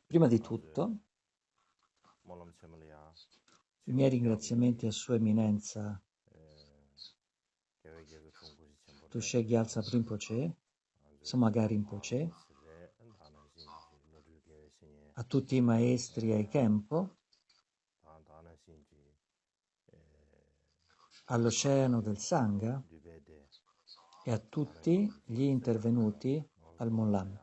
Prima di tutto, i miei ringraziamenti a Sua Eminenza Toshe Gyaltsen Rinpoche, Samaga Rinpoche, a tutti i maestri ai Kempo, all'Oceano del Sangha e a tutti gli intervenuti al Monlam.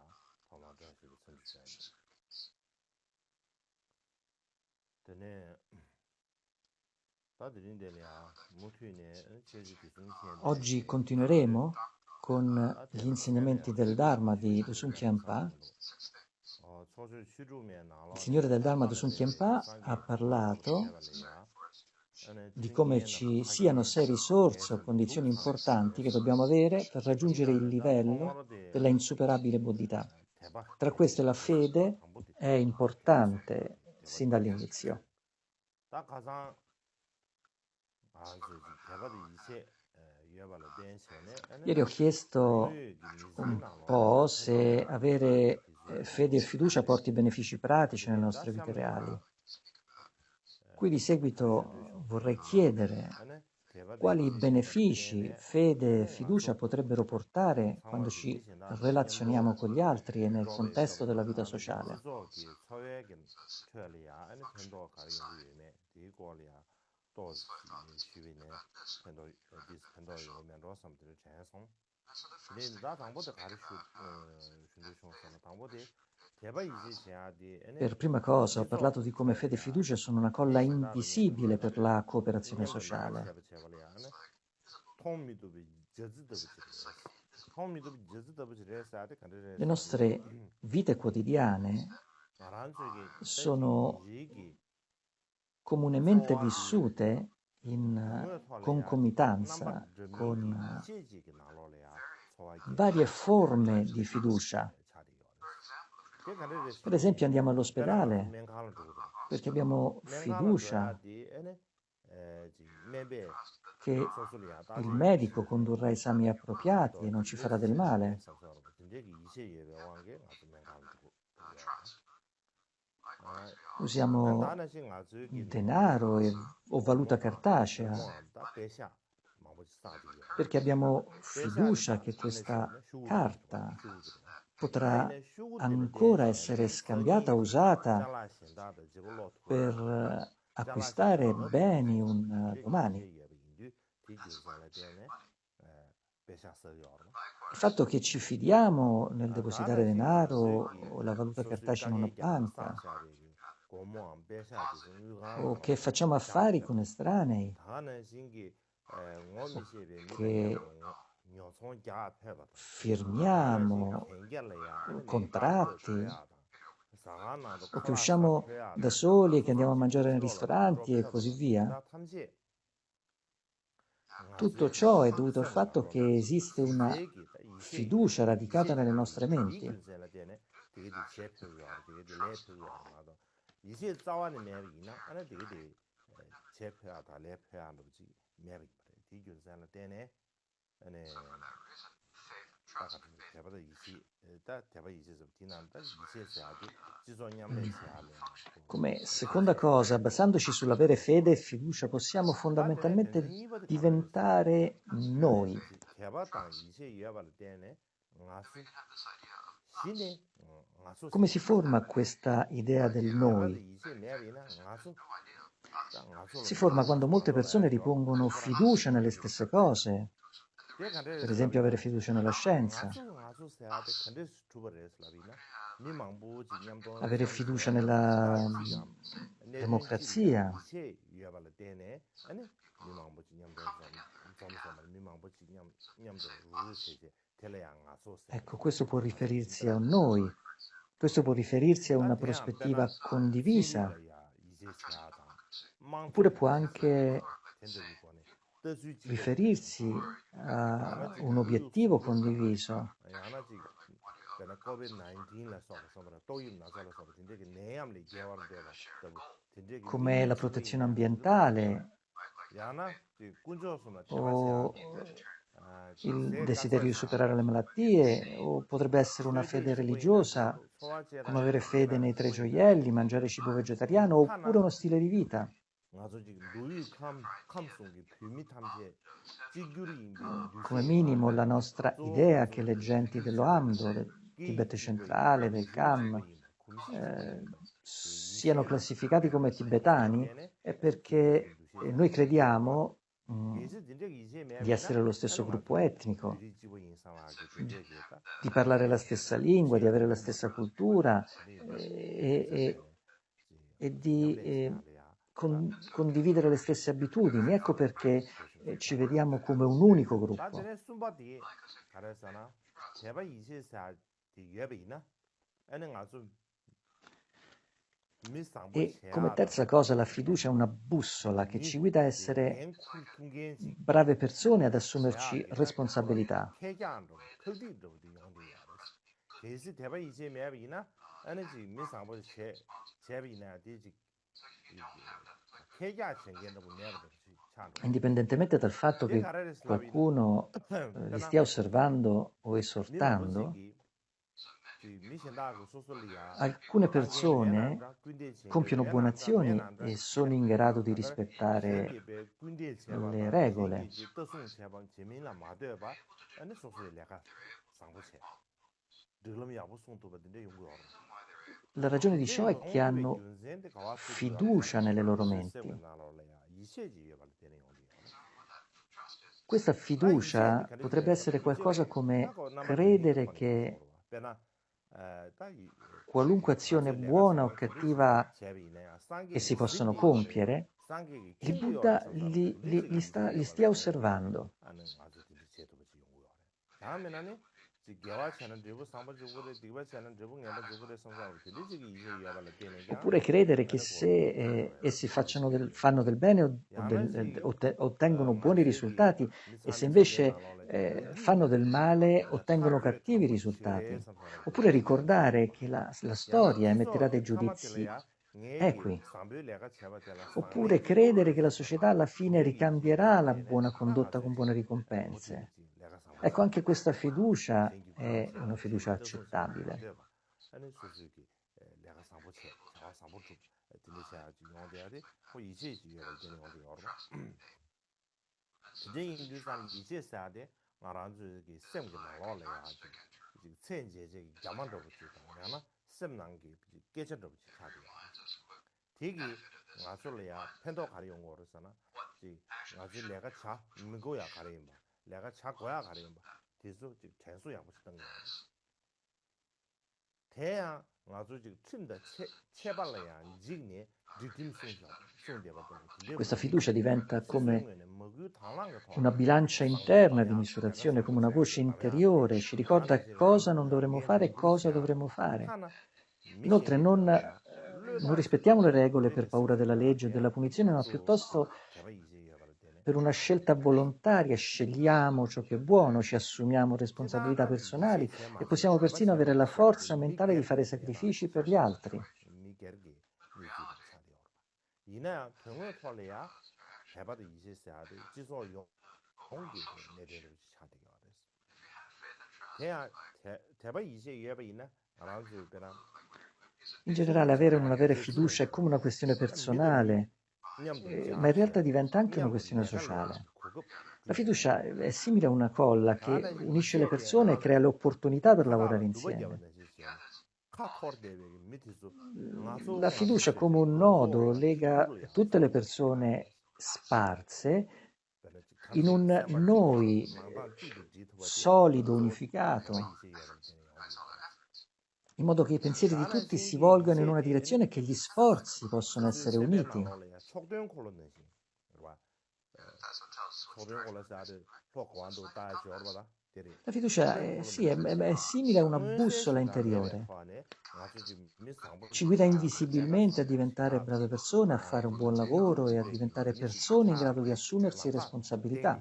Oggi continueremo con gli insegnamenti del Dharma di Dusum Khyentse. Il Signore del Dharma Dusum Khyentse ha parlato di come ci siano 6 risorse o condizioni importanti che dobbiamo avere per raggiungere il livello della insuperabile Bodhità. Tra queste la fede è importante sin dall'inizio. Ieri ho chiesto un po' se avere fede e fiducia porti benefici pratici nelle nostre vite reali. Qui di seguito vorrei chiedere quali benefici fede e fiducia potrebbero portare quando ci relazioniamo con gli altri e nel contesto della vita sociale. Per prima cosa ho parlato di come fede e fiducia sono una colla invisibile per la cooperazione sociale. Le nostre vite quotidiane sono comunemente vissute in concomitanza con varie forme di fiducia. Per esempio andiamo all'ospedale perché abbiamo fiducia che il medico condurrà esami appropriati e non ci farà del male. Usiamo denaro o valuta cartacea perché abbiamo fiducia che questa carta potrà ancora essere scambiata o usata per acquistare beni un domani. Il fatto che ci fidiamo nel depositare denaro o la valuta cartacea in una banca o che facciamo affari con estranei o che firmiamo contratti o che usciamo da soli e che andiamo a mangiare nei ristoranti e così via. Tutto ciò è dovuto al fatto che esiste una fiducia radicata nelle nostre menti. Come seconda cosa, basandoci sull'avere fede e fiducia, possiamo fondamentalmente diventare noi. Come si forma questa idea del noi? Si forma quando molte persone ripongono fiducia nelle stesse cose, per esempio avere fiducia nella scienza, avere fiducia nella democrazia, ecco, questo può riferirsi a un noi, questo può riferirsi a una prospettiva condivisa, oppure può anche riferirsi a un obiettivo condiviso. Come la protezione ambientale o il desiderio di superare le malattie, o potrebbe essere una fede religiosa, come avere fede nei tre gioielli, mangiare cibo vegetariano, oppure uno stile di vita. Come minimo la nostra idea che le genti dell'Oamdo, del Tibet centrale, del Kham, siano classificati come tibetani è perché noi crediamo di essere lo stesso gruppo etnico, di parlare la stessa lingua, di avere la stessa cultura e di condividere le stesse abitudini. Ecco perché ci vediamo come un unico gruppo. E come terza cosa, la fiducia è una bussola che ci guida a essere brave persone, ad assumerci responsabilità. Indipendentemente dal fatto che qualcuno li stia osservando o esortando, alcune persone compiono buone azioni e sono in grado di rispettare le regole. La ragione di ciò è che hanno fiducia nelle loro menti. Questa fiducia potrebbe essere qualcosa come credere che qualunque azione buona o cattiva che si possono compiere, il Buddha li stia osservando. Oppure credere che se essi fanno del bene ottengono buoni risultati e se invece fanno del male ottengono cattivi risultati. Oppure ricordare che la storia emetterà dei giudizi equi. Oppure credere che la società alla fine ricambierà la buona condotta con buone ricompense. Ecco, anche questa fiducia è una fiducia accettabile. Questa fiducia diventa come una bilancia interna di misurazione, come una voce interiore, ci ricorda cosa non dovremmo fare e cosa dovremmo fare. Inoltre non rispettiamo le regole per paura della legge o della punizione, ma piuttosto per una scelta volontaria scegliamo ciò che è buono, ci assumiamo responsabilità personali e possiamo persino avere la forza mentale di fare sacrifici per gli altri. In generale avere o non avere fiducia è come una questione personale, ma in realtà diventa anche una questione sociale. La fiducia è simile a una colla che unisce le persone e crea le opportunità per lavorare insieme. La fiducia come un nodo lega tutte le persone sparse in un noi solido, unificato, in modo che i pensieri di tutti si volgano in una direzione e che gli sforzi possono essere uniti. La fiducia sì, è simile a una bussola interiore. Ci guida invisibilmente a diventare brave persone, a fare un buon lavoro e a diventare persone in grado di assumersi responsabilità.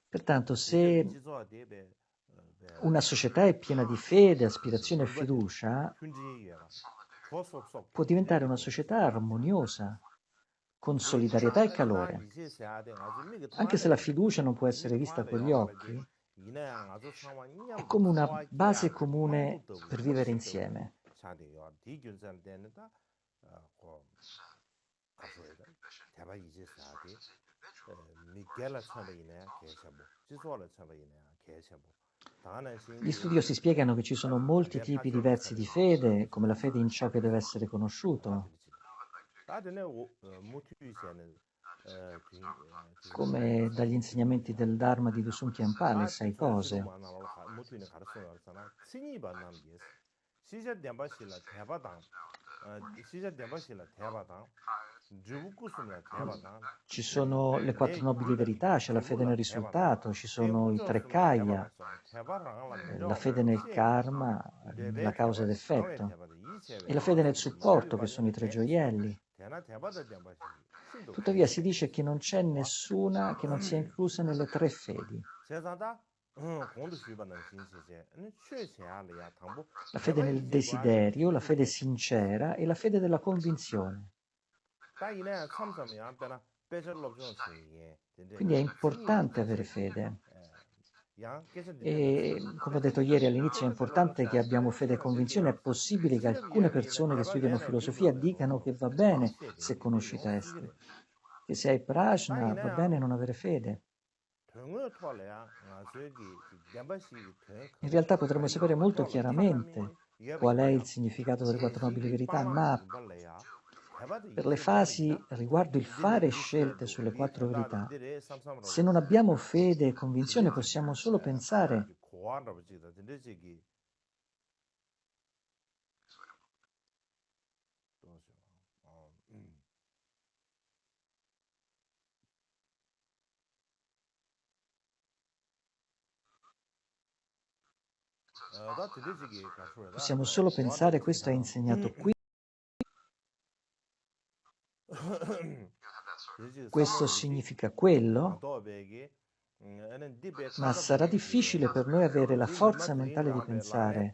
Pertanto, se una società è piena di fede, aspirazione e fiducia, può diventare una società armoniosa, con solidarietà e calore. Anche se la fiducia non può essere vista con gli occhi, è come una base comune per vivere insieme. Gli studiosi spiegano che ci sono molti tipi diversi di fede, come la fede in ciò che deve essere conosciuto, come dagli insegnamenti del Dharma di Dusum Khyentse, le 6 cose. Ci sono le 4 nobili verità, c'è la fede nel risultato, ci sono i 3 kaya, la fede nel karma, nella causa ed effetto, e la fede nel supporto, che sono i 3 gioielli. Tuttavia si dice che non c'è nessuna che non sia inclusa nelle 3 fedi. La fede nel desiderio, la fede sincera e la fede della convinzione. Quindi è importante avere fede. E come ho detto ieri all'inizio, è importante che abbiamo fede e convinzione. È possibile che alcune persone che studiano filosofia dicano che va bene se conosci i testi, che se hai prajna va bene non avere fede. In realtà potremmo sapere molto chiaramente qual è il significato delle 4 nobili verità, ma per le fasi riguardo il fare scelte sulle 4 verità, se non abbiamo fede e convinzione possiamo solo pensare questo è insegnato qui, questo significa quello, ma sarà difficile per noi avere la forza mentale di pensare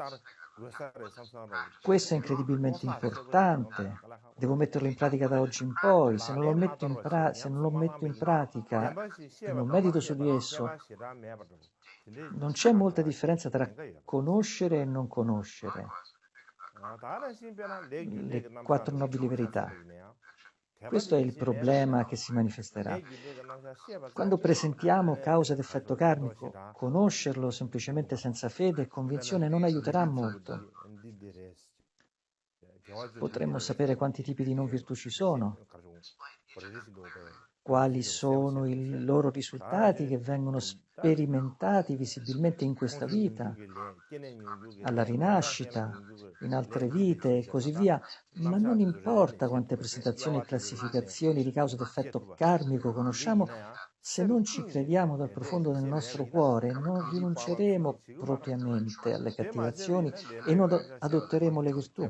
questo è incredibilmente importante, devo metterlo in pratica da oggi in poi, se non lo metto in pratica e non medito su di esso, non c'è molta differenza tra conoscere e non conoscere le 4 nobili verità. Questo è il problema che si manifesterà. Quando presentiamo causa ed effetto karmico, conoscerlo semplicemente senza fede e convinzione non aiuterà molto. Potremmo sapere quanti tipi di non virtù ci sono, quali sono i loro risultati che vengono sperimentati visibilmente in questa vita, alla rinascita, in altre vite e così via, ma non importa quante presentazioni e classificazioni di causa ed effetto karmico conosciamo, se non ci crediamo dal profondo del nostro cuore, non rinunceremo propriamente alle cattivazioni e non adotteremo le virtù.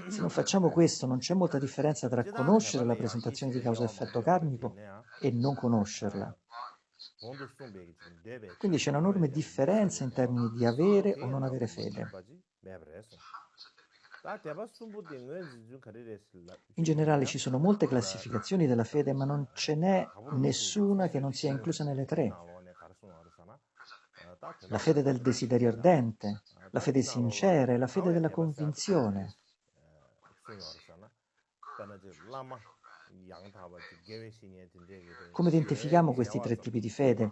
Se non facciamo questo, non c'è molta differenza tra conoscere la presentazione di causa-effetto karmico e non conoscerla. Quindi c'è un'enorme differenza in termini di avere o non avere fede. In generale ci sono molte classificazioni della fede, ma non ce n'è nessuna che non sia inclusa nelle 3. La fede del desiderio ardente, la fede sincera e la fede della convinzione. Come identifichiamo questi 3 tipi di fede?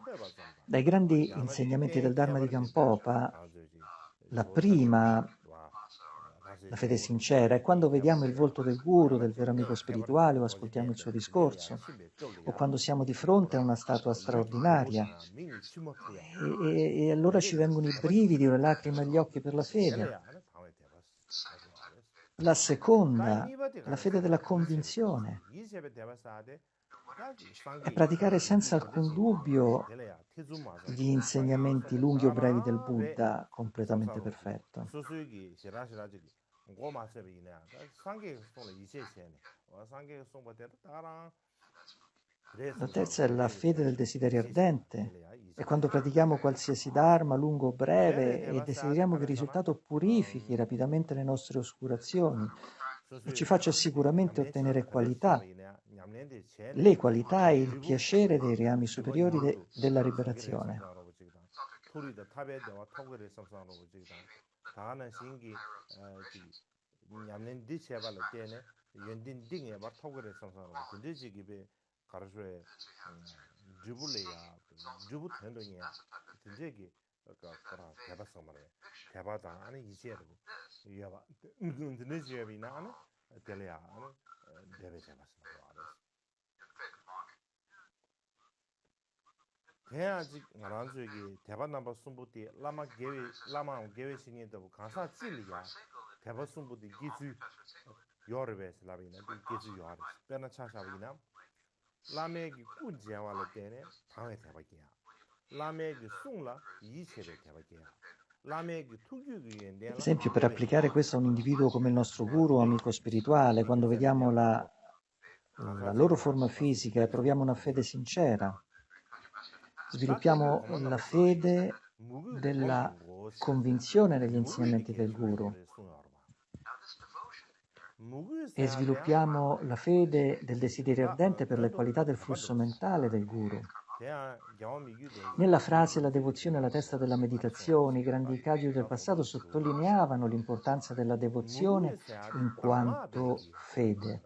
Dai grandi insegnamenti del Dharma di Gampopa, la prima, la fede sincera, è quando vediamo il volto del guru, del vero amico spirituale, o ascoltiamo il suo discorso, o quando siamo di fronte a una statua straordinaria. E allora ci vengono i brividi o le lacrime agli occhi per la fede. La seconda, la fede della convinzione. e praticare senza alcun dubbio gli insegnamenti lunghi o brevi del Buddha completamente perfetto. La terza è la fede del desiderio ardente. E quando pratichiamo qualsiasi dharma, lungo o breve, e desideriamo che il risultato purifichi rapidamente le nostre oscurazioni e ci faccia sicuramente ottenere qualità, le qualità e il piacere dei reami superiori della liberazione. 대아직 나란주기 대바 넘버 숨부디 라마 게웨 신이도 가사 찔리야 대바 숨부디 기주 요르베스 라비나 기주 요르 베나 차샤비나 라메기 꾸지야와라 때네 방에 대바기야 라메기 숭라 이체베 대바기야 라메기 투규기 Ad esempio, per applicare questo a un individuo come il nostro guru o amico spirituale, quando vediamo la loro forma fisica e proviamo una fede sincera, sviluppiamo la fede della convinzione negli insegnamenti del guru e sviluppiamo la fede del desiderio ardente per le qualità del flusso mentale del guru. Nella frase la devozione è la testa della meditazione, i grandi kagyu del passato sottolineavano l'importanza della devozione in quanto fede.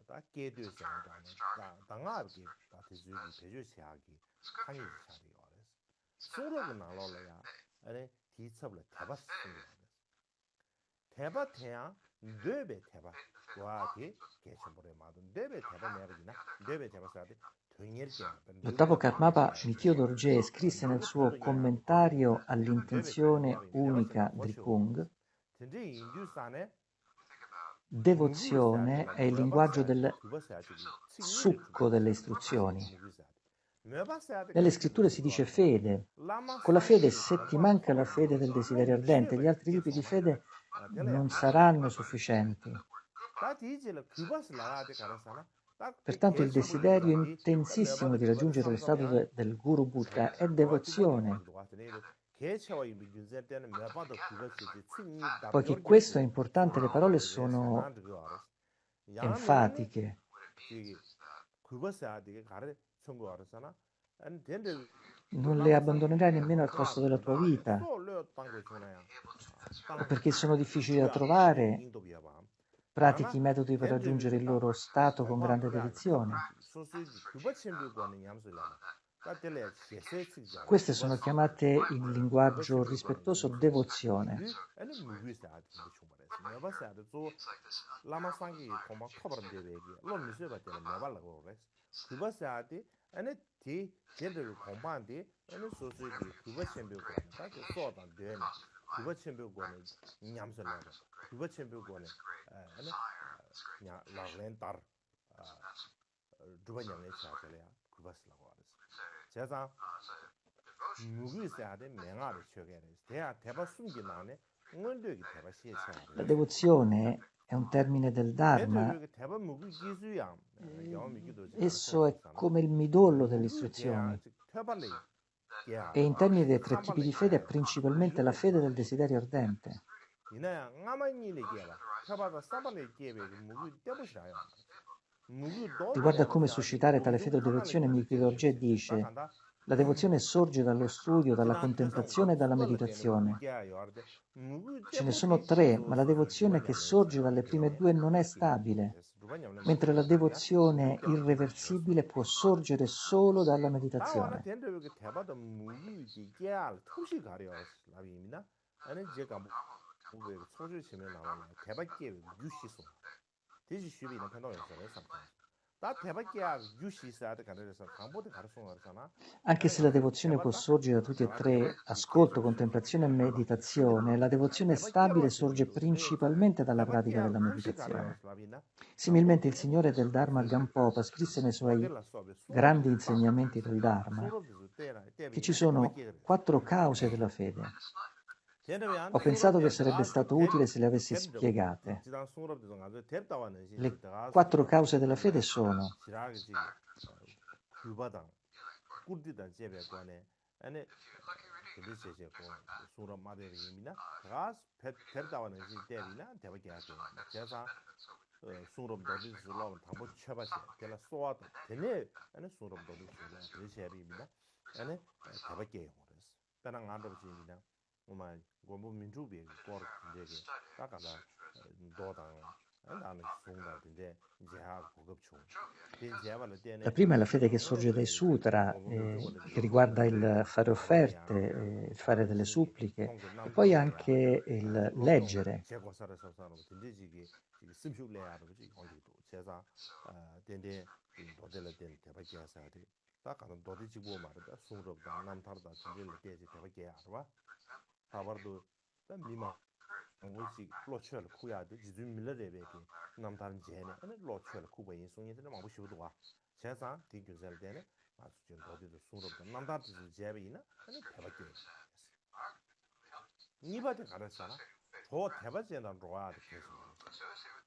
L'ottavo Karmapa Mikyo Dorje scrisse nel suo commentario all'intenzione unica Drikung: devozione è il linguaggio del succo delle istruzioni. Nelle scritture si dice fede. Con la fede, se ti manca la fede del desiderio ardente, gli altri tipi di fede non saranno sufficienti. Pertanto il desiderio intensissimo di raggiungere lo stato del Guru Buddha è devozione. Poiché questo è importante, le parole sono enfatiche. Non le abbandonerai nemmeno al costo della tua vita, o perché sono difficili da trovare. Pratichi i metodi per raggiungere il loro stato con grande dedizione. Queste sono chiamate in linguaggio rispettoso devozione. La devozione è un termine del Dharma. Esso è come il midollo delle istruzioni. E in termini dei tre tipi di fede è principalmente la fede del desiderio ardente. Riguardo a come suscitare tale fede o devozione, Mikyo Dorje dice: la devozione sorge dallo studio, dalla contemplazione e dalla meditazione. Ce ne sono tre, ma la devozione che sorge dalle prime due non è stabile, mentre la devozione irreversibile può sorgere solo dalla meditazione. Anche se la devozione può sorgere da tutti e tre, ascolto, contemplazione e meditazione, la devozione stabile sorge principalmente dalla pratica della meditazione. Similmente il Signore del Dharma Gampopa scrisse nei suoi grandi insegnamenti del Dharma che ci sono 4 cause della fede. Ho pensato che sarebbe stato utile se le avessi spiegate. Le 4 cause della fede sono la prima è la fede che sorge dai sutra, che riguarda il fare offerte, il fare delle suppliche, e poi anche il leggere.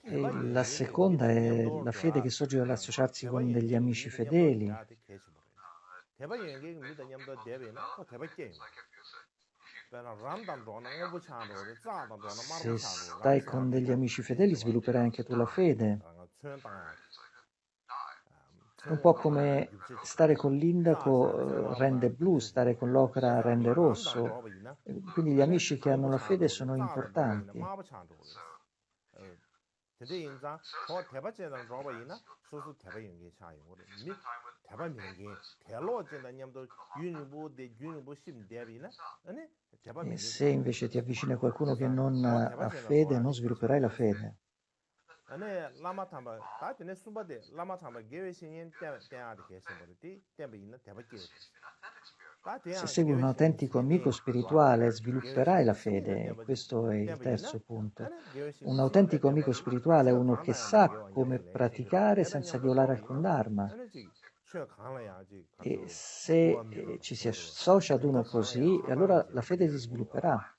E la seconda è la fede che sorge dall'associarsi con degli amici fedeli. Se stai con degli amici fedeli svilupperai anche tu la fede. Un po' come stare con l'indaco rende blu, stare con l'ocra rende rosso. Quindi gli amici che hanno la fede sono importanti. E se invece ti avvicini a qualcuno che non ha fede, non svilupperai la fede. Se segui un autentico amico spirituale, svilupperai la fede. Questo è il terzo punto. Un autentico amico spirituale è uno che sa come praticare senza violare alcun dharma. E se ci si associa ad uno così, allora la fede si svilupperà.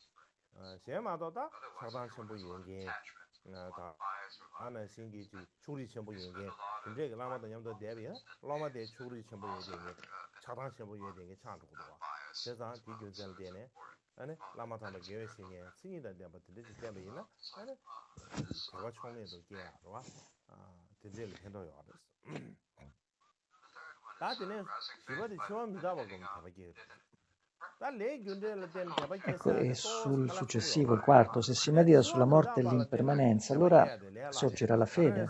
Ecco, e sul successivo, il quarto, se si medita sulla morte e l'impermanenza, allora sorgerà la fede.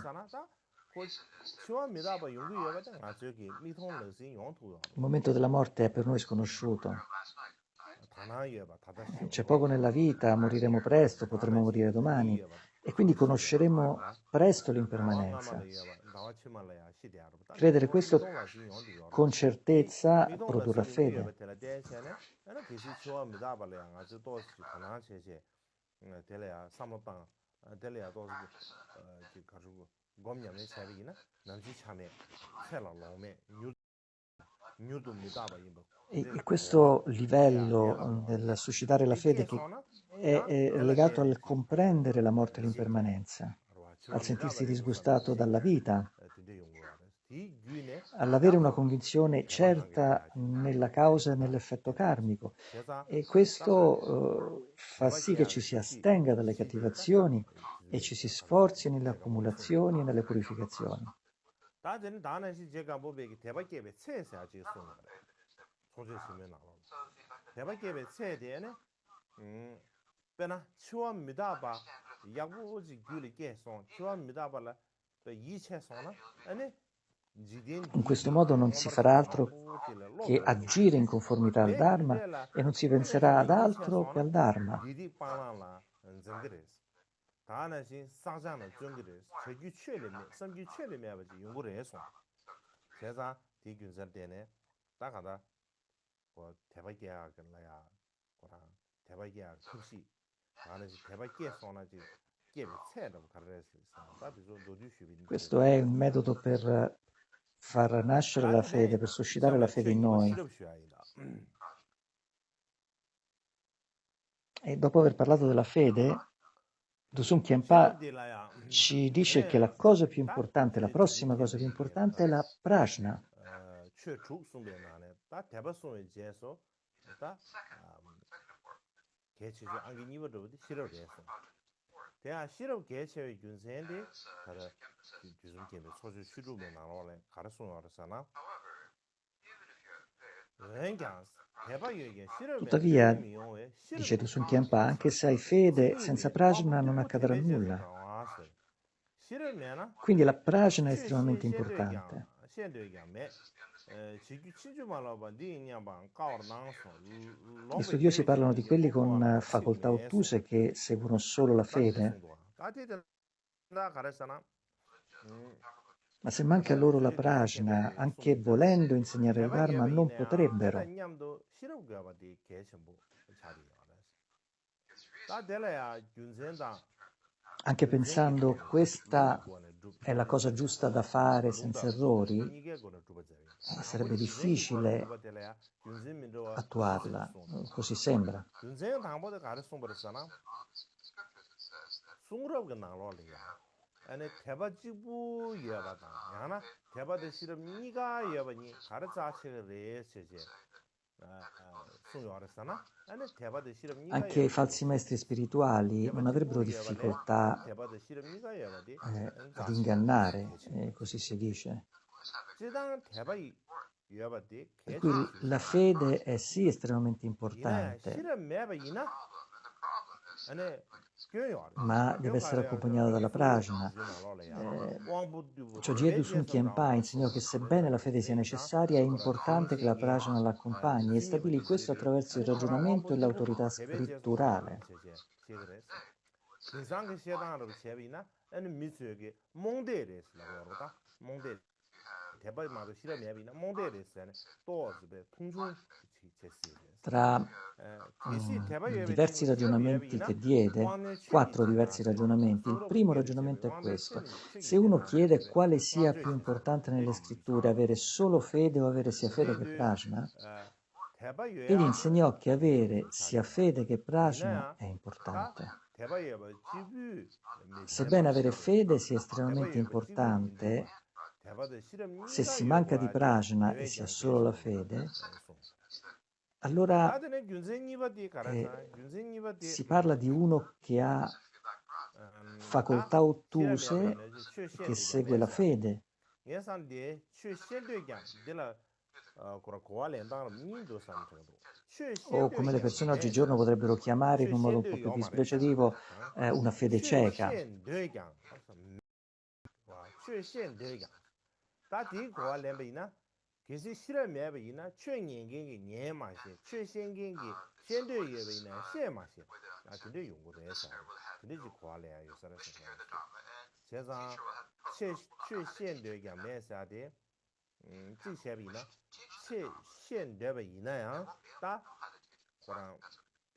Il momento della morte è per noi sconosciuto. C'è poco nella vita, moriremo presto, potremo morire domani e quindi conosceremo presto l'impermanenza. Credere questo con certezza produrrà fede. E questo livello del suscitare la fede che è legato al comprendere la morte e l'impermanenza, al sentirsi disgustato dalla vita, all'avere una convinzione certa nella causa e nell'effetto karmico. E questo fa sì che ci si astenga dalle cattivazioni e ci si sforzi nelle accumulazioni e nelle purificazioni. In questo modo non si farà altro che agire in conformità al Dharma e non si penserà ad altro che al Dharma. 다나신 상장의 중기를 최규 최림에 섬규 최림에 아버지 연구를 해서 제가 디균설 때네 따가다 뭐 대박이야 그러나야 뭐라 대박이야 혹시 나는 대박이야 소나지 게임 새로 가르쳐 있어 나도 좀 노주시빈 Questo è un metodo per far nascere la fede, per suscitare la fede in noi. E dopo aver parlato della fede, Dusum Khenpa ci dice che la cosa più importante, la prossima cosa più importante è la prajna. 대한 실업 개체의 균생인데 다들 요즘 게임에 소주 쉬루면 나올래 가르쳐 알았잖아. Tuttavia, dice Dusum Khenpa, anche se hai fede, senza prajna non accadrà nulla. Quindi la prajna è estremamente importante. Gli studiosi parlano di quelli con facoltà ottuse che seguono solo la fede, ma se manca loro la prajna, anche volendo insegnare il Dharma, non potrebbero. Anche pensando questa è la cosa giusta da fare senza errori, sarebbe difficile attuarla, così sembra. 아니 대바지부 이야바다 야나 대바데 시름 니가 이야바니 가르자시를 세제 Anche i falsi maestri spirituali non avrebbero difficoltà ad ingannare, così si dice. Per cui la fede è sì estremamente importante, ma deve essere accompagnata dalla prajna. Chogyal Dusum Khenpa insegnò che sebbene la fede sia necessaria, è importante che la prajna l'accompagni e stabilì questo attraverso il ragionamento e l'autorità scritturale. Tra diversi ragionamenti che diede, 4 diversi ragionamenti, il primo ragionamento è questo: se uno chiede quale sia più importante nelle scritture, avere solo fede o avere sia fede che prajna, egli insegnò che avere sia fede che prajna è importante. Sebbene avere fede sia estremamente importante, se si manca di prajna e si ha solo la fede, allora si parla di uno che ha facoltà ottuse, che segue la fede. O come le persone oggigiorno potrebbero chiamare in un modo un po' più dispregiativo, una fede cieca. 계시 실험해봐이나 최년경이 년마시 최신경이 현대예배이나 시마시 아 근데 연구를 해서 근데 지 고알래야 요사라서 제가 최현대가 매사데 지세비나 최현대배이나야 다 그런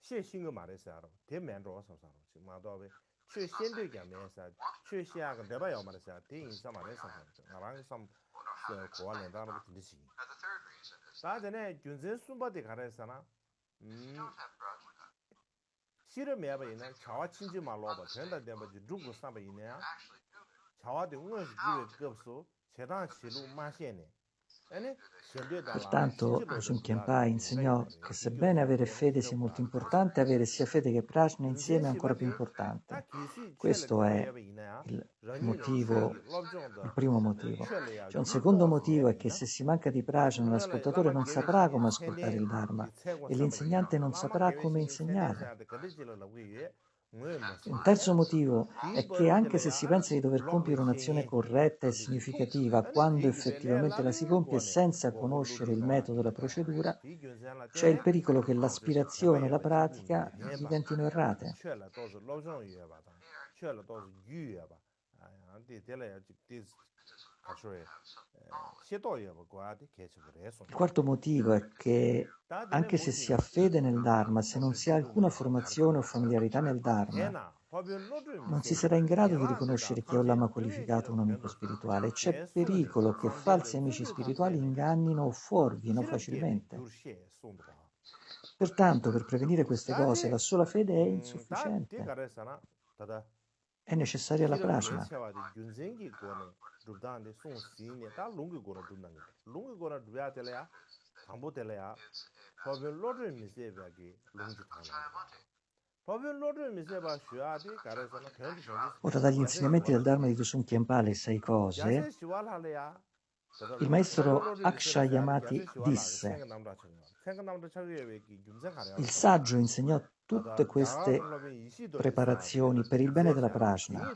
최신거 말해서 알아 대면으로 와서 마도에 최현대가 매사 최시야가 내봐요 말해서 대인사 말해서 나랑 좀 고알렌다는 것도 되지. 다전에 균전 순바디 가라잖아. 실험해 봐이나 자와 친지 말로 봐. 된다 되면 누구 삼바이냐? 자와도 응어서 집에 급소 제단 실로 마시네. Pertanto Dusum Khenpa insegnò che sebbene avere fede sia molto importante, avere sia fede che prajna insieme è ancora più importante. Questo è il motivo, il primo motivo. C'è un secondo motivo, è che se si manca di prajna l'ascoltatore non saprà come ascoltare il Dharma e l'insegnante non saprà come insegnare. Un terzo motivo è che anche se si pensa di dover compiere un'azione corretta e significativa, quando effettivamente la si compie senza conoscere il metodo e la procedura, c'è il pericolo che l'aspirazione e la pratica diventino errate. Il quarto motivo è che anche se si ha fede nel Dharma, se non si ha alcuna formazione o familiarità nel Dharma, non si sarà in grado di riconoscere chi è un lama qualificato o un amico spirituale. C'è pericolo che falsi amici spirituali ingannino o fuorvino facilmente. Pertanto, per prevenire queste cose, la sola fede è insufficiente. È necessaria la prajna. Ora, dagli insegnamenti del Dharma di Dusum Khyentpa le 6 cose, il maestro Akshayamati disse: il saggio insegnò tutte queste preparazioni per il bene della prajna.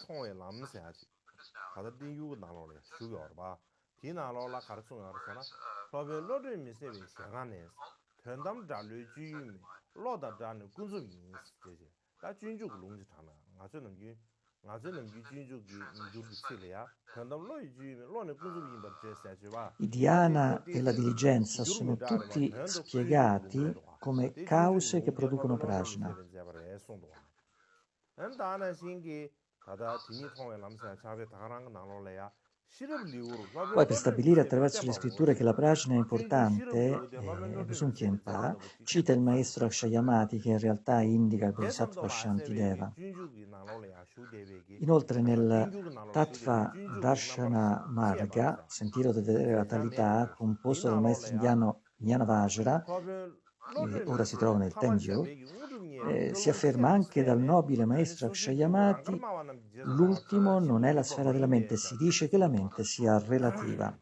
I dhyana e la diligenza sono tutti spiegati come cause che producono prajna. Poi, per stabilire attraverso le scritture che la prajna è importante, Dusum Khyentpa cita il maestro Akshayamati, che in realtà indica il Bodhisattva Shantideva. Inoltre nel Tattva Darshana Marga, Sentiero della Totalità, composto dal maestro indiano Jnana-Vajra, che ora si trova nel Tengyur, si afferma anche dal nobile maestro Akshayamati: l'ultimo non è la sfera della mente, si dice che la mente sia relativa.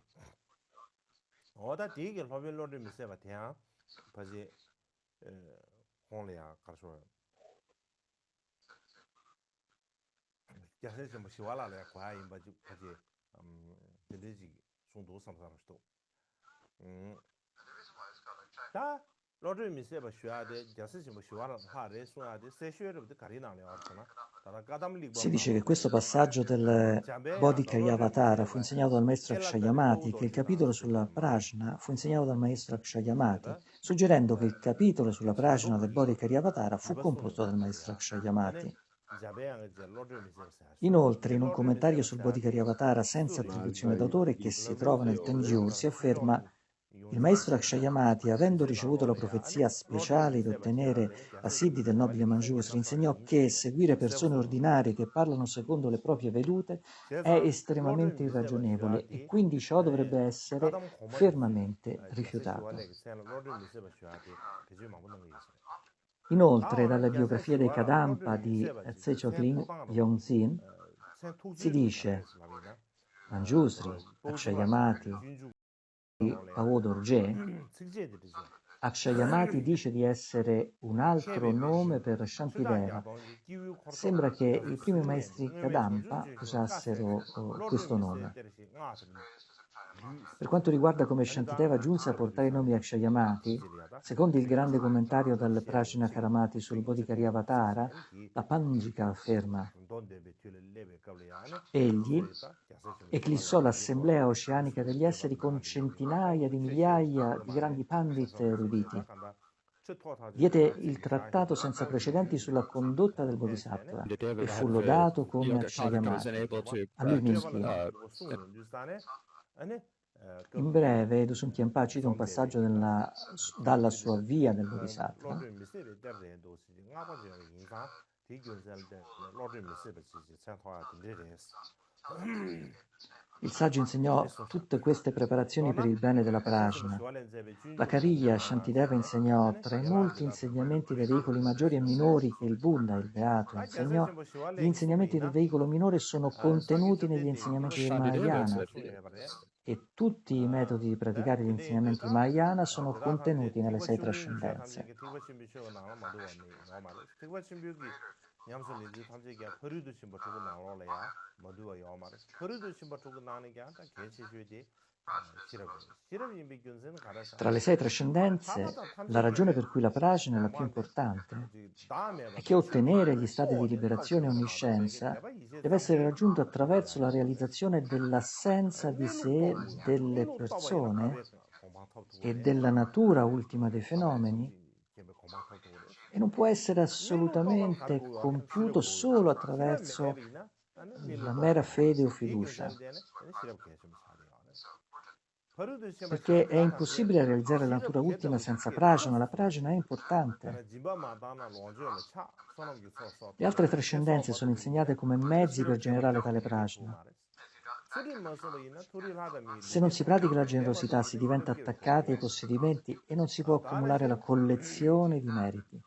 Si dice che questo passaggio del Bodhikariyavatara fu insegnato dal maestro Akshayamati, che il capitolo sulla prajna fu insegnato dal maestro Akshayamati, suggerendo che il capitolo sulla prajna del Bodhikariyavatara fu composto dal maestro Akshayamati. Inoltre, in un commentario sul Bodhikariyavatara senza attribuzione d'autore che si trova nel Tengyur, si afferma: il maestro Akshayamati, avendo ricevuto la profezia speciale di ottenere la siddhi del nobile Manjusri, insegnò che seguire persone ordinarie che parlano secondo le proprie vedute è estremamente irragionevole e quindi ciò dovrebbe essere fermamente rifiutato. Inoltre, dalle biografie dei Kadampa di Tse-Choklin Yongzin si dice: Manjusri, Akshayamati, Pavo Dorje, Akshayamati dice di essere un altro nome per Shantideva. Sembra che i primi maestri Kadampa usassero questo nome. Per quanto riguarda come Shantideva giunse a portare i nomi Akshayamati, secondo il grande commentario dal Prajna Karamati sul Bodhikariyavatara, la Panjika afferma: egli eclissò l'assemblea oceanica degli esseri con centinaia di migliaia di grandi pandit eruditi. Diede il trattato senza precedenti sulla condotta del Bodhisattva e fu lodato come Akshayamati. A lui mi inchino. In breve, Dusum Khyentpa cita un passaggio dalla sua via del Bodhisattva. Il saggio insegnò tutte queste preparazioni per il bene della prajna. La Kariya Shantideva insegnò, tra i molti insegnamenti dei veicoli maggiori e minori che il Buddha, il Beato, insegnò, gli insegnamenti del veicolo minore sono contenuti negli insegnamenti del Mahayana e tutti i metodi di praticare gli insegnamenti Mahayana sono contenuti nelle 6 trascendenze. 냠솔리지 탐지기야 거리도 심바 두고 나올래야 모두가 요마레 거리도 심바 두고 나는 게 한다 개체주의 시럽이 미균선 가라서 Tra le 6 trascendenze, 차마다 la ragione 탐지기야 per cui la prajna è la più 뭐한테 importante 다음에 è che ottenere gli stati di 소원이 liberazione e 탐지기야 되게 onniscienza 대바 이제 deve essere 잠시 raggiunto attraverso la 고야야 realizzazione dell'assenza di 니루 sé 또야 delle 니루 또바이나 persone 가베 공방 e 탑두고래 della natura ultima dei 다음에 fenomeni 탐지 개베 공방 탑두고래 e non può essere 니루 또가 assolutamente 가르고 와칸 compiuto 시럽 고야 solo 시럽 attraverso 매비나 아니 la 니루 mera 또가 fede o 디균 fiducia, 살데네 아니 시럽 개좀 사려 버르도 시마 perché è 시다한테 impossibile realizzare la natura 시럽 ultima 개도 senza 게 prajna. La 더스 prajna è importante. 아니 지바 마다나 롱저를 차 소놈기 소소 Le altre 도레 개소 trascendenze sono 마도비네 insegnate come 아니 mezzi per 시럽 개바 generare tale 개게 두 prajna. 말에 소리 마서버이나 토리를 하다 미 Se non 리데 si pratica la 탐지기야 generosità, si 대마도비네 시럽 diventa 개를 attaccati ai 고야야 possedimenti e non si può accumulare la 다음에서 collezione di meriti.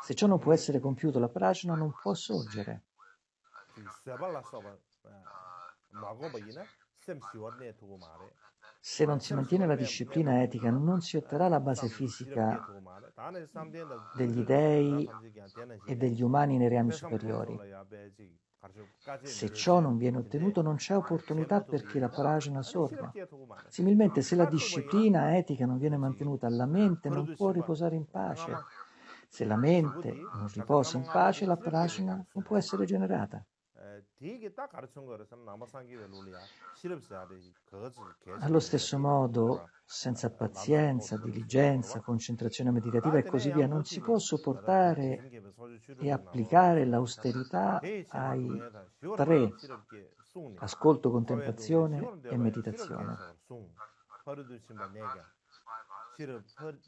Se ciò non può essere compiuto, la prajna non può sorgere. 세발라 써봐 마고버이나 셈 시월네 두고 말해 Se non si 셈 mantiene la 시월 disciplina etica, non si otterrà la base 쌈 시럽게 fisica 두고 말해 다음에 쌈된다 degli 굴르르 나 dei 탐지기야 되는 e 시네 degli umani nei reami 세상 superiori. 통솔라야 배지 가르쳐 까지 Se ciò non viene 근데 ottenuto, non c'è opportunità 제모도 perché la 보이나 prajna 아니 sorga. 시럽게 두고 말해 Similmente, se la 차도 보이나 disciplina etica non viene 그렇지 mantenuta, la mente non 버르도 può 심바 riposare in pace. 강아마 Se la mente 기부디 non 가서 riposa in pace, 가망하다디 la 시럽게 prajna non può 송고 essere generata. 되게 딱 가르친 거라서 남아상기에 놀이야 시럽사야 돼 그거지 Allo 개심이 stesso 되지 modo, 뭐가 senza 남산 pazienza, 토토를 시바 diligenza, 걸어 concentrazione meditativa e 다한테는 così via, 양 non si 멋지니 può 나라티 sopportare 개심개be 소주 e 주름이 나오라 applicare 시바 참 l'austerità 대체마 ai 동해다 시월하다 tre: 시럽게 숭니 ascolto, 화외 동해 contemplazione 시월은 e 돼봐야 시럽게 meditazione. 해서 숭 버르도 심바 내가 시럽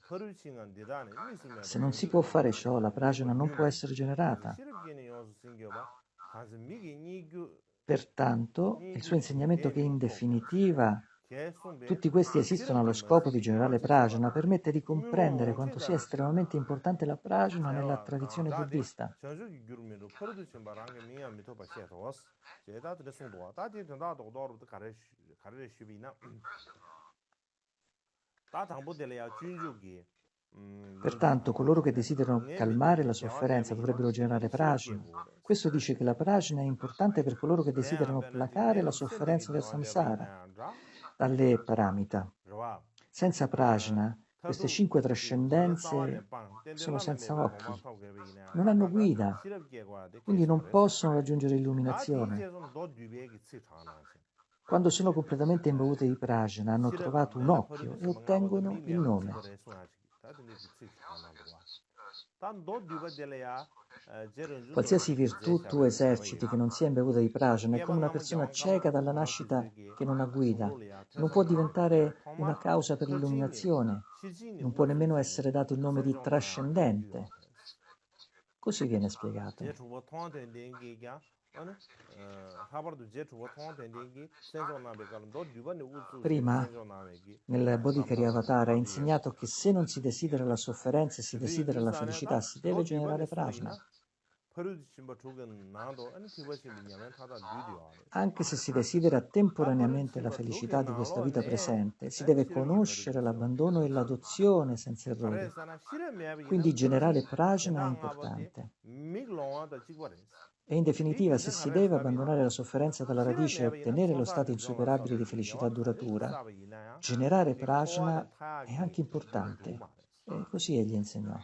버르싱한 데다네 미스메바 Se non si può fare ciò, la 미고 prajna non può 뉴마니 essere 그래서 generata. 시럽게는 요소 생겨봐 가서 미기 니규 Pertanto, il suo insegnamento che in definitiva 개송배 tutti questi esistono allo 시럽게 scopo di 머시 generare 마치 prajna 써봐다 permette di comprendere 미로 quanto sia 옹체다 estremamente importante la prajna nella 제와 tradizione 다데 buddista. 전주기 규르미로 퍼르드 심바랑게 미야 미토바 시에도스 제다드 레송도와 다디 된다도 도로도 가르 쉬비나 다 당보들이야 준주기 Pertanto, coloro che desiderano calmare la sofferenza dovrebbero generare prajna. Questo dice che la prajna è importante per coloro che desiderano placare la sofferenza del samsara, dalle paramita. Senza prajna, queste 5 trascendenze sono senza occhi, non hanno guida, quindi non possono raggiungere illuminazione. Quando sono completamente imbevute di prajna, hanno trovato un occhio e ottengono il nome. Qualsiasi virtù tu eserciti che non sia imbevuta di prajna è come una persona cieca dalla nascita che non ha guida. Non può diventare una causa per l'illuminazione, non può nemmeno essere dato il nome di trascendente. Così viene spiegato. Prima, nel Bodhikariyavatara, ha insegnato che se non si desidera la sofferenza e si desidera la felicità, si deve generare prajna. Anche se si desidera temporaneamente la felicità di questa vita presente, si deve conoscere l'abbandono e l'adozione senza errori. Quindi generare prajna è importante. E in definitiva, se si deve abbandonare la sofferenza dalla radice e ottenere lo stato insuperabile di felicità duratura, generare prajna è anche importante. E così egli insegnò.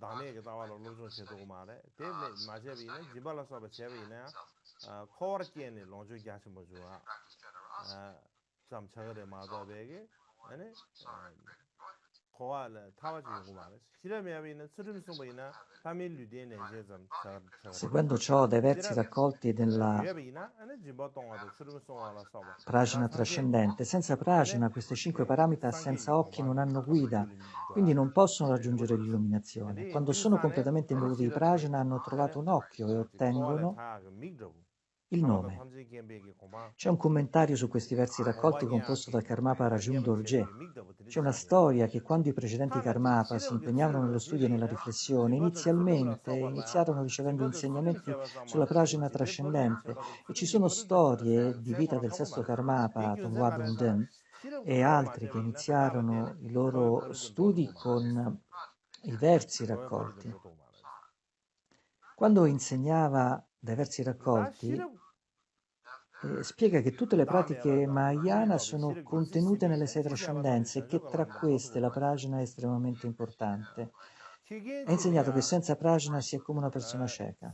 다네게 다와로 로조 셰도 말에 데네 마제비네 지발라 서버 제비네 코르키네 로조 야시 모주아 잠차거래 마다베게 아니 코알 타와지고 말에 시레메비는 스름송보이나 파밀류데네 제점 Seguendo ciò dai versi raccolti nella prajna trascendente, senza prajna queste 5 paramita senza occhi non hanno guida, quindi non possono raggiungere l'illuminazione. Quando sono completamente imbevuti di prajna hanno trovato un occhio e ottengono Il nome. C'è un commentario su questi versi raccolti composto dal Karmapa Rajum Dorje. C'è una storia che quando i precedenti Karmapa si impegnavano nello studio e nella riflessione, inizialmente iniziarono ricevendo insegnamenti sulla prajna trascendente e ci sono storie di vita del sesto Karmapa, Tongwa Dungden, e altri che iniziarono i loro studi con i versi raccolti. Quando insegnava dai versi raccolti, spiega che tutte le pratiche Mahayana sono contenute nelle sei trascendenze e che tra queste la prajna è estremamente importante. Ha insegnato che senza prajna si è come una persona cieca.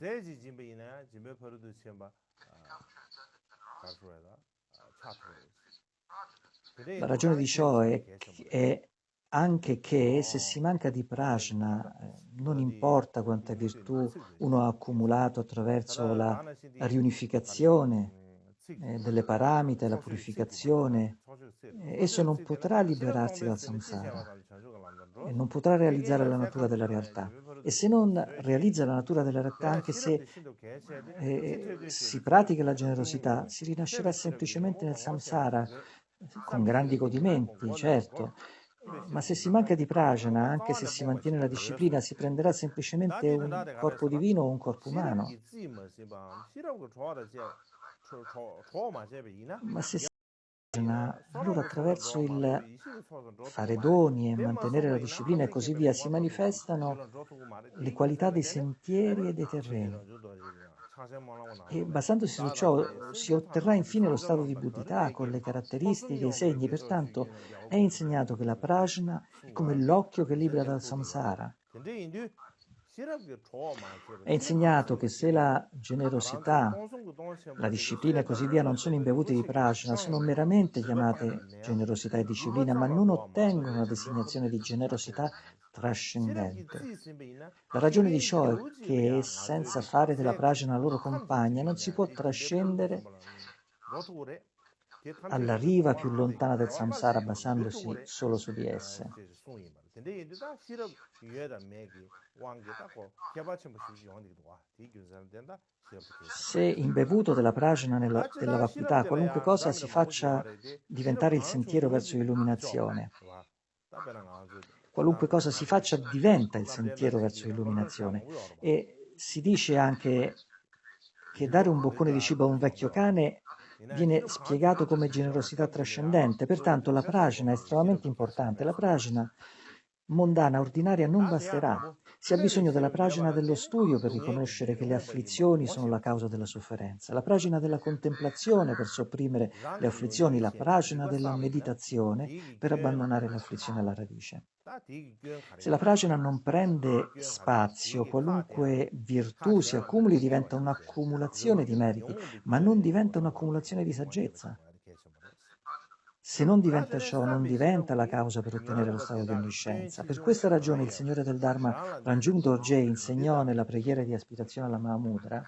La ragione di ciò è anche che se si manca di prajna, non importa quanta virtù uno ha accumulato attraverso la riunificazione delle paramite, la purificazione, esso non potrà liberarsi dal samsara e non potrà realizzare la natura della realtà. E se non realizza la natura della realtà, anche se si pratica la generosità, si rinascerà semplicemente nel samsara con grandi godimenti, certo. Ma se si manca di prajna, anche se si mantiene la disciplina, si prenderà semplicemente un corpo divino o un corpo umano. Ma se si prajna, allora attraverso il fare doni e mantenere la disciplina e così via si manifestano le qualità dei sentieri e dei terreni. E basandosi su ciò si otterrà infine lo stato di buddhità con le caratteristiche e i segni. Pertanto è insegnato che la prajna è come l'occhio che libera dal samsara. È insegnato che se la generosità, la disciplina e così via non sono imbevute di prajna, sono meramente chiamate generosità e disciplina, ma non ottengono la designazione di generosità trascendente. La ragione di ciò è che senza fare della prajna la loro compagna non si può trascendere alla riva più lontana del samsara basandosi solo su di esse. Se imbevuto della prajna della vacuità, qualunque cosa si faccia diventare il sentiero verso l'illuminazione. Qualunque cosa si faccia diventa il sentiero verso l'illuminazione. E si dice anche che dare un boccone di cibo a un vecchio cane viene spiegato come generosità trascendente. Pertanto la prajna è estremamente importante. La prajna mondana ordinaria non basterà. Si ha bisogno della prajna dello studio per riconoscere che le afflizioni sono la causa della sofferenza, la prajna della contemplazione per sopprimere le afflizioni, la prajna della meditazione per abbandonare l'afflizione alla radice. Se la prajna non prende spazio, qualunque virtù si accumuli diventa un'accumulazione di meriti, ma non diventa un'accumulazione di saggezza. Se non diventa ciò, non diventa la causa per ottenere lo stato di onniscienza. Per questa ragione il Signore del Dharma, Ranjung Dorje, insegnò nella preghiera di aspirazione alla Mahamudra: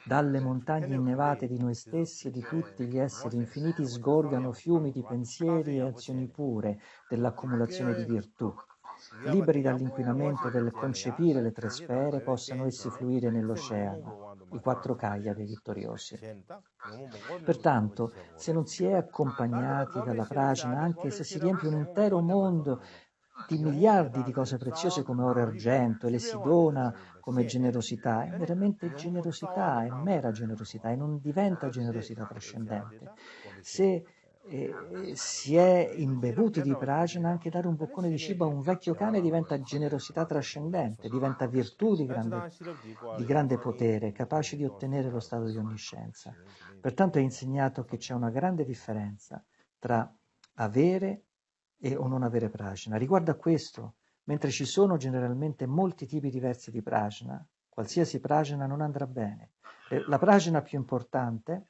dalle montagne innevate di noi stessi e di tutti gli esseri infiniti sgorgano fiumi di pensieri e azioni pure dell'accumulazione di virtù. Liberi dall'inquinamento del concepire le tre sfere, possano essi fluire nell'oceano, i quattro kaya dei vittoriosi. Pertanto, se non si è accompagnati dalla prajna, anche se si riempie un intero mondo di miliardi di cose preziose come oro e argento e le si dona come generosità, è veramente generosità, è mera generosità e non diventa generosità trascendente. Se si è imbevuti di prajna, anche dare un boccone di cibo a un vecchio cane diventa generosità trascendente, diventa virtù di grande potere, capace di ottenere lo stato di onniscienza. Pertanto è insegnato che c'è una grande differenza tra avere o non avere prajna. Riguardo a questo, mentre ci sono generalmente molti tipi diversi di prajna, qualsiasi prajna non andrà bene. La prajna più importante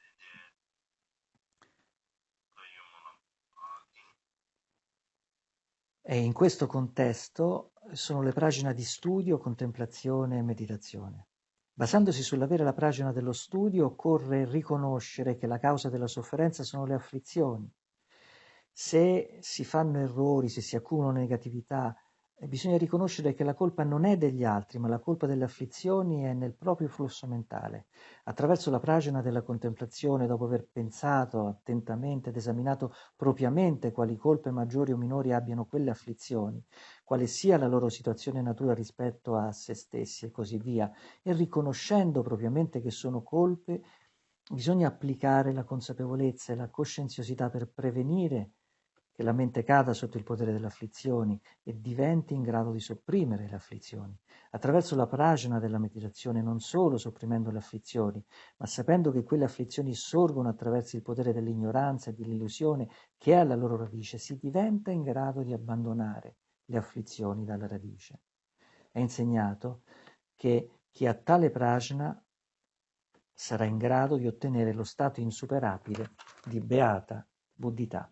e in questo contesto sono le prajna di studio, contemplazione e meditazione. Basandosi sull'avere la prajna dello studio, occorre riconoscere che la causa della sofferenza sono le afflizioni. Se si fanno errori, se si accumulano negatività E bisogna riconoscere che la colpa non è degli altri, ma la colpa delle afflizioni è nel proprio flusso mentale. Attraverso la prajna della contemplazione, dopo aver pensato attentamente ed esaminato propriamente quali colpe maggiori o minori abbiano quelle afflizioni, quale sia la loro situazione e natura rispetto a se stessi e così via, e riconoscendo propriamente che sono colpe, bisogna applicare la consapevolezza e la coscienziosità per prevenire che la mente cada sotto il potere delle afflizioni e diventi in grado di sopprimere le afflizioni, attraverso la prajna della meditazione, non solo sopprimendo le afflizioni, ma sapendo che quelle afflizioni sorgono attraverso il potere dell'ignoranza e dell'illusione che è alla loro radice, si diventa in grado di abbandonare le afflizioni dalla radice. È insegnato che chi ha tale prajna sarà in grado di ottenere lo stato insuperabile di beata buddhità.